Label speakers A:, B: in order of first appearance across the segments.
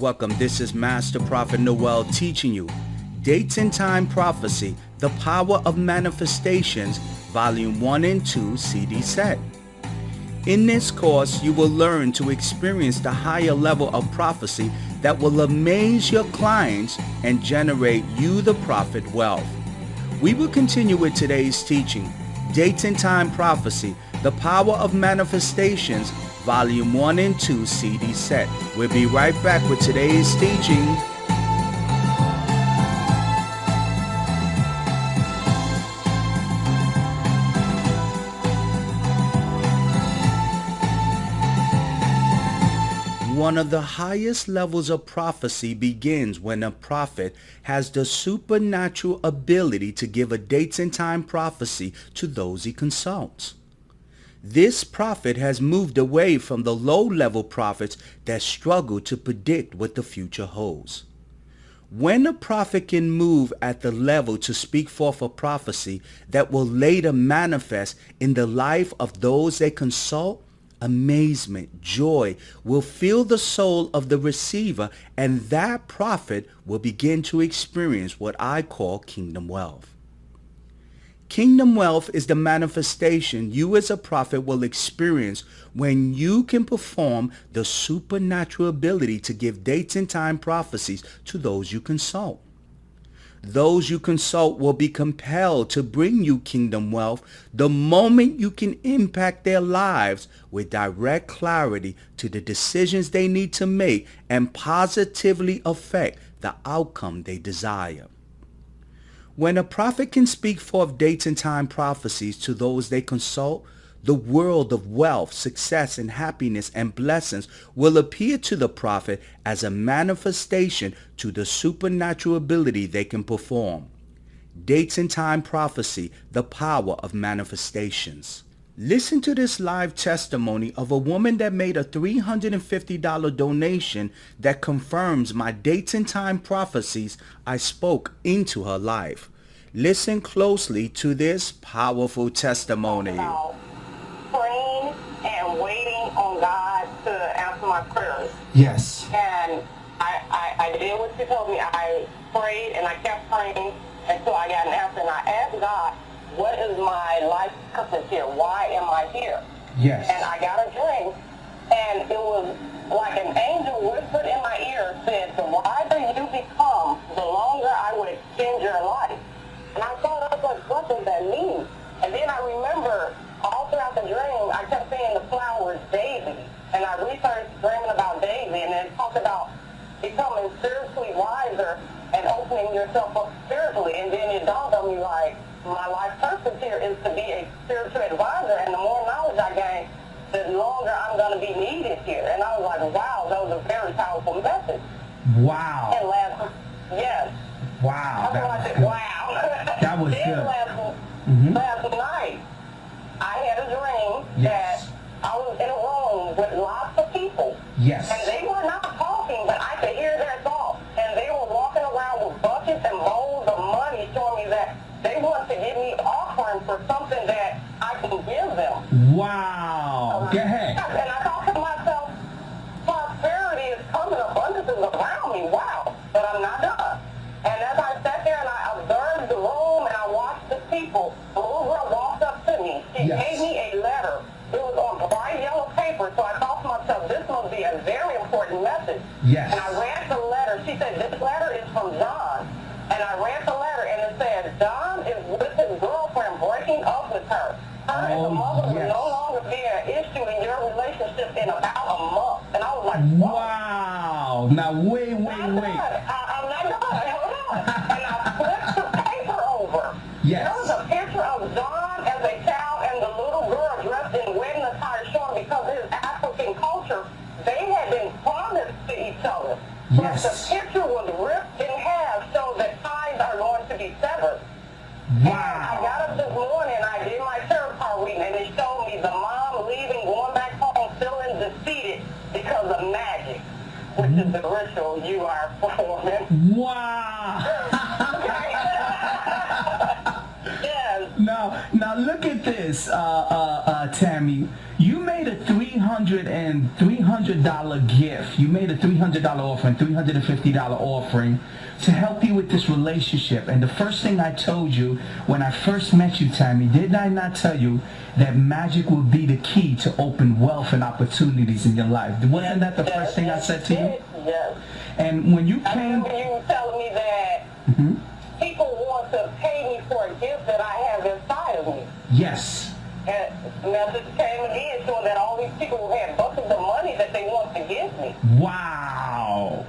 A: welcome. This is Master Prophet Noel teaching you Dates and Time Prophecy, The Power of Manifestations, Volume 1 and 2 CD set. In this course, you will learn to experience the higher level of prophecy that will amaze your clients and generate you the prophet wealth. We will continue with today's teaching, Dates and Time Prophecy, The Power of Manifestations, Volume 1 and 2 CD set. We'll be right back with today's teaching. One of the highest levels of prophecy begins when a prophet has the supernatural ability to give a dates and time prophecy to those he consults. This prophet has moved away from the low-level prophets that struggle to predict what the future holds. When a prophet can move at the level to speak forth a prophecy that will later manifest in the life of those they consult, amazement, joy will fill the soul of the receiver, and that prophet will begin to experience what I call kingdom wealth. Kingdom wealth is the manifestation you as a prophet will experience when you can perform the supernatural ability to give dates and time prophecies to those you consult. Those you consult will be compelled to bring you kingdom wealth the moment you can impact their lives with direct clarity to the decisions they need to make and positively affect the outcome they desire. When a prophet can speak forth dates and time prophecies to those they consult, the world of wealth, success, and happiness and blessings will appear to the prophet as a manifestation to the supernatural ability they can perform. Dates and Time Prophecy, The Power of Manifestations. Listen to this live testimony of a woman that made a $350 donation that confirms my dates and time prophecies I spoke into her life. Listen closely to this powerful testimony.
B: Praying and waiting on God to answer my prayers.
A: Yes.
B: And I did what you told me. I prayed and I kept praying until I got an answer. And I asked God, what is my life purpose here? Why am I here?
A: Yes.
B: And I got a dream, and it was like an angel whispered in my ear, said, the wiser you become, the longer I would extend your life. And I thought, I was like, what does that mean? And then I remember all throughout the dream, I kept saying the flower is Daisy. And I researched dreaming about Daisy, and it talked about becoming spiritually wiser and opening yourself up spiritually. And then it dawned on me, like, my life purpose here is to be a spiritual advisor, and the more knowledge I gain, the longer I'm going to be needed here. And I was like, wow, that was a very powerful message.
A: Wow.
B: And yes.
A: Wow.
B: That's why I said, wow.
A: That was
B: then
A: good.
B: last night, I had a dream that I was in a room with lots of people.
A: Yes.
B: And they were not talking, but I could hear their thoughts. And they were walking around with buckets and bowls of money, showing me that they want to give me offering for something that I can give them.
A: Wow. Go ahead.
B: And I thought to myself, prosperity is coming, abundance is around me. Wow. But I'm not done. And as I sat there and I observed the room and I watched the people, the little girl walked up to me. She gave me a letter. It was on bright yellow paper, so I thought to myself, this must be a very important message.
A: Yes.
B: And I read the letter. She said, this letter is from John. And I read the letter, and it said, John is with his girlfriend breaking up with her. Her and the mother will no longer be an issue in your relationship in about a month. And I was like, whoa.
A: Wow. Now, wait.
B: I'm not done. Hold on. And I flipped the paper over.
A: Yes.
B: There was a picture of John as a child and the little girl dressed in wedding attire, showing because of his African culture, they had been promised to each other.
A: Yes.
B: But the picture was ripped in half so that ties are going to be severed.
A: Wow.
B: And I got up this morning and I did my tarot card reading, and it showed me the mom leaving, going back home, feeling defeated because of magic, which is the ritual you are performing.
A: Wow.
B: Yes.
A: Now look at this, Tammy. You made a $300 $300 gift. You made a $300 offering, $350 offering to help you with this relationship. And the first thing I told you when I first met you, Tammy, did I not tell you that magic will be the key to open wealth and opportunities in your life? Wasn't that the first thing I said to you?
B: Yes.
A: And when you
B: I
A: came...
B: remember you were telling me that people want to pay me for a gift that I have inside of me.
A: Yes.
B: And message came again showing that all these people had buckets of money that they want to give me.
A: Wow.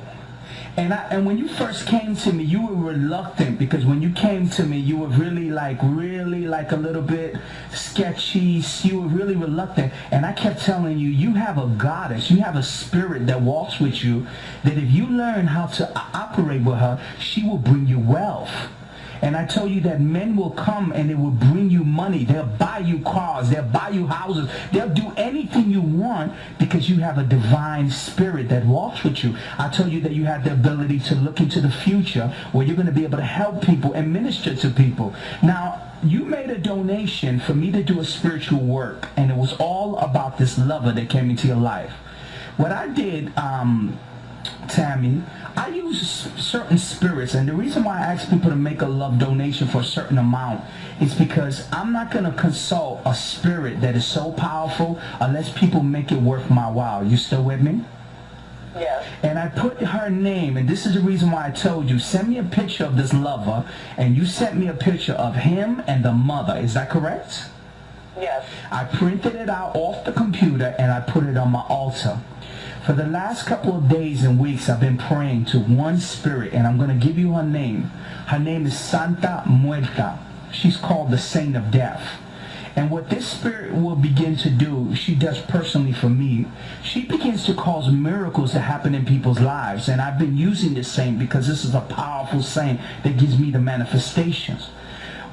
A: And when you first came to me, you were reluctant, because when you came to me, you were really like a little bit sketchy. You were really reluctant. And I kept telling you, you have a goddess, you have a spirit that walks with you, that if you learn how to operate with her, she will bring you wealth. And I tell you that men will come and they will bring you money. They'll buy you cars. They'll buy you houses. They'll do anything you want because you have a divine spirit that walks with you. I tell you that you have the ability to look into the future where you're going to be able to help people and minister to people. Now, you made a donation for me to do a spiritual work, and it was all about this lover that came into your life. What I did, Tammy, I use certain spirits, and the reason why I ask people to make a love donation for a certain amount is because I'm not going to consult a spirit that is so powerful unless people make it worth my while. You still with me?
B: Yes.
A: And I put her name, and this is the reason why I told you, send me a picture of this lover, and you sent me a picture of him and the mother. Is that correct?
B: Yes.
A: I printed it out off the computer and I put it on my altar. For the last couple of days and weeks, I've been praying to one spirit, and I'm going to give you her name. Her name is Santa Muerta. She's called the Saint of Death. And what this spirit will begin to do, she does personally for me, she begins to cause miracles to happen in people's lives. And I've been using this saint because this is a powerful saint that gives me the manifestations.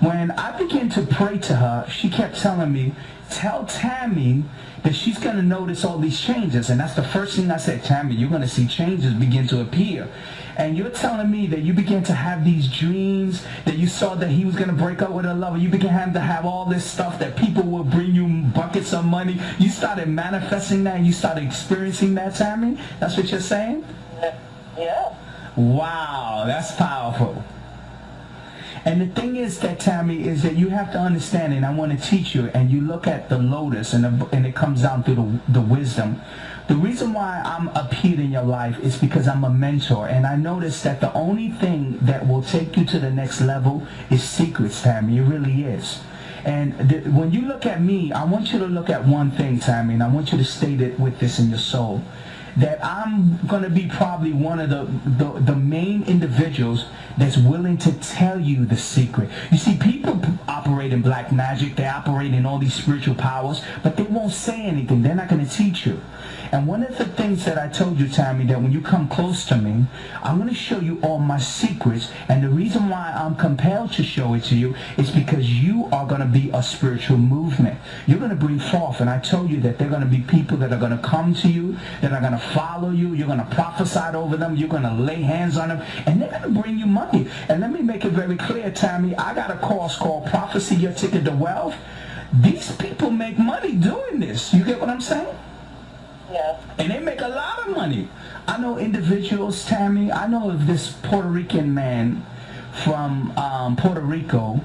A: When I began to pray to her, she kept telling me, tell Tammy that she's going to notice all these changes. And that's the first thing I said, Tammy, you're going to see changes begin to appear. And you're telling me that you began to have these dreams, that you saw that he was going to break up with a lover. You began to have all this stuff that people will bring you buckets of money. You started manifesting that, and you started experiencing that, Tammy? That's what you're saying?
B: Yeah.
A: Wow, that's powerful. And the thing is that, Tammy, is that you have to understand, and I want to teach you, and you look at the lotus, and it comes down through the wisdom. The reason why I'm appeared in your life is because I'm a mentor, and I noticed that the only thing that will take you to the next level is secrets, Tammy. It really is. And when you look at me, I want you to look at one thing, Tammy, and I want you to state it with this in your soul, that I'm going to be probably one of the main individuals that's willing to tell you the secret. You see, people operate in black magic, they operate in all these spiritual powers, but they won't say anything. They're not going to teach you. And one of the things that I told you, Tammy, that when you come close to me, I'm going to show you all my secrets. And the reason why I'm compelled to show it to you is because you are going to be a spiritual movement. You're going to bring forth, and I told you that there are going to be people that are going to come to you, that are going to follow you. You're going to prophesy over them. You're going to lay hands on them, and they're going to bring you money. And let me make it very clear, Tammy, I got a course called Prophecy Your Ticket to Wealth. These people make money doing this. You get what I'm saying?
B: Yes.
A: And they make a lot of money. I know individuals, Tammy, I know of this Puerto Rican man from Puerto Rico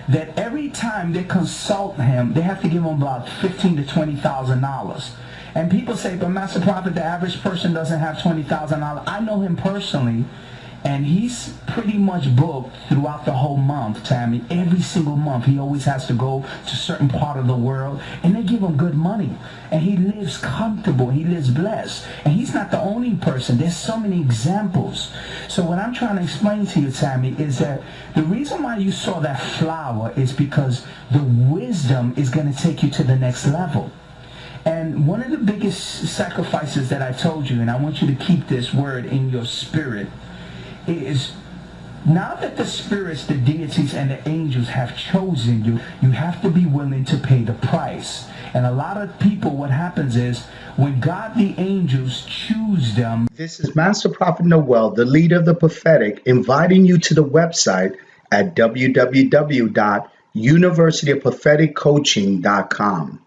A: that every time they consult him, they have to give him about $15,000 to $20,000. And people say, but Master Prophet, the average person doesn't have $20,000. I know him personally, and he's pretty much booked throughout the whole month, Tammy. Every single month, he always has to go to a certain part of the world, and they give him good money. And he lives comfortable. He lives blessed. And he's not the only person. There's so many examples. So what I'm trying to explain to you, Tammy, is that the reason why you saw that flower is because the wisdom is going to take you to the next level. And one of the biggest sacrifices that I told you, and I want you to keep this word in your spirit, is now that the spirits, the deities, and the angels have chosen you, you have to be willing to pay the price. And a lot of people, what happens is, when God, the angels, choose them. This is Master Prophet Noel, the leader of the prophetic, inviting you to the website at www.universityofpropheticcoaching.com.